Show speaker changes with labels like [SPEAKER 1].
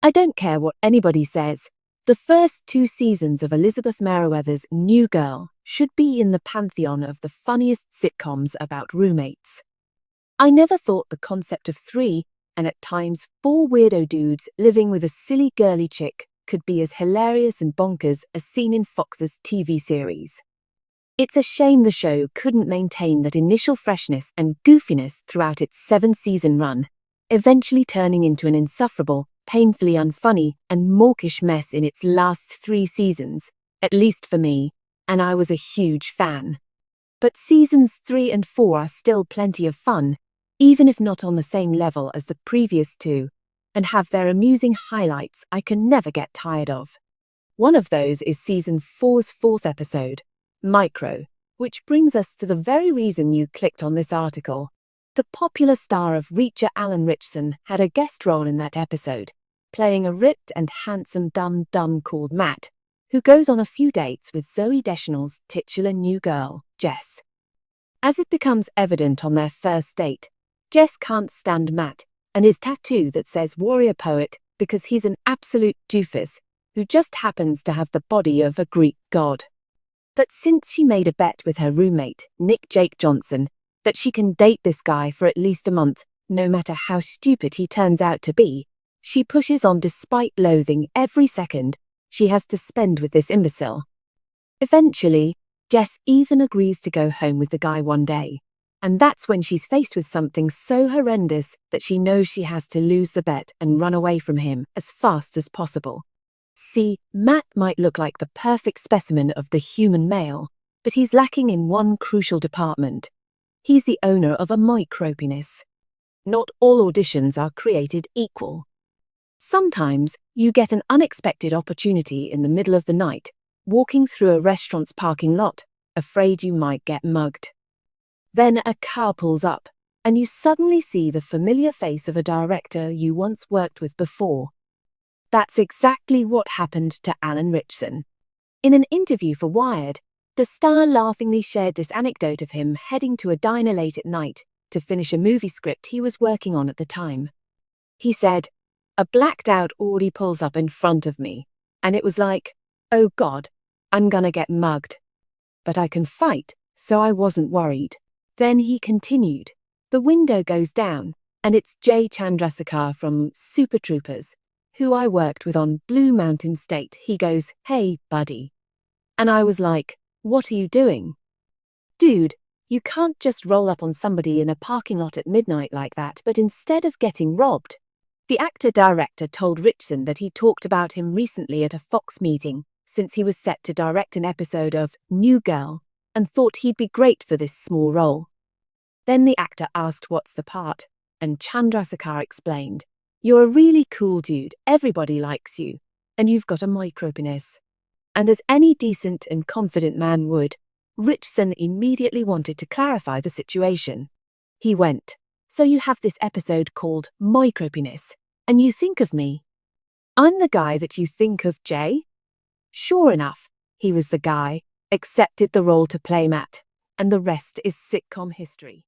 [SPEAKER 1] I don't care what anybody says. The first 2 seasons of Elizabeth Meriwether's New Girl should be in the pantheon of the funniest sitcoms about roommates. I never thought the concept of 3, and at times 4 weirdo dudes living with a silly girly chick could be as hilarious and bonkers as seen in Fox's TV series. It's a shame the show couldn't maintain that initial freshness and goofiness throughout its 7-season run, eventually turning into an insufferable, painfully unfunny, and mawkish mess in its last 3 seasons, at least for me, and I was a huge fan. But seasons 3 and 4 are still plenty of fun, even if not on the same level as the previous 2, and have their amusing highlights I can never get tired of. One of those is season 4's 4th episode, Micro, which brings us to the very reason you clicked on this article. The popular star of Reacher Alan Ritchson had a guest role in that episode, playing a ripped and handsome dum-dum called Matt, who goes on a few dates with Zooey Deschanel's titular new girl, Jess. As it becomes evident on their first date, Jess can't stand Matt and his tattoo that says warrior poet because he's an absolute doofus who just happens to have the body of a Greek god. But since she made a bet with her roommate, Nick Jake Johnson, that she can date this guy for at least a month, no matter how stupid he turns out to be, she pushes on despite loathing every second she has to spend with this imbecile. Eventually, Jess even agrees to go home with the guy one day, and that's when she's faced with something so horrendous that she knows she has to lose the bet and run away from him as fast as possible. See, Matt might look like the perfect specimen of the human male, but he's lacking in one crucial department. He's the owner of a micropenis. Not all auditions are created equal. Sometimes you get an unexpected opportunity in the middle of the night, walking through a restaurant's parking lot, afraid you might get mugged. Then a car pulls up, and you suddenly see the familiar face of a director you once worked with before. That's exactly what happened to Alan Ritchson. In an interview for Wired, the star laughingly shared this anecdote of him heading to a diner late at night to finish a movie script he was working on at the time. He said, "A blacked-out Audi pulls up in front of me, and it was like, oh God, I'm gonna get mugged. But I can fight, so I wasn't worried." Then he continued, "The window goes down, and it's Jay Chandrasekhar from Super Troopers, who I worked with on Blue Mountain State. He goes, 'Hey, buddy.' And I was like, 'What are you doing?' Dude, you can't just roll up on somebody in a parking lot at midnight like that, but instead of getting robbed." The actor-director told Ritchson that he talked about him recently at a Fox meeting, since he was set to direct an episode of New Girl, and thought he'd be great for this small role. Then the actor asked what's the part, and Chandrasekhar explained, "You're a really cool dude, everybody likes you, and you've got a micropenis." And as any decent and confident man would, Ritchson immediately wanted to clarify the situation. He went, "So you have this episode called Micropenis, and you think of me? I'm the guy that you think of, Jay?" Sure enough, he was the guy, accepted the role to play Matt, and the rest is sitcom history.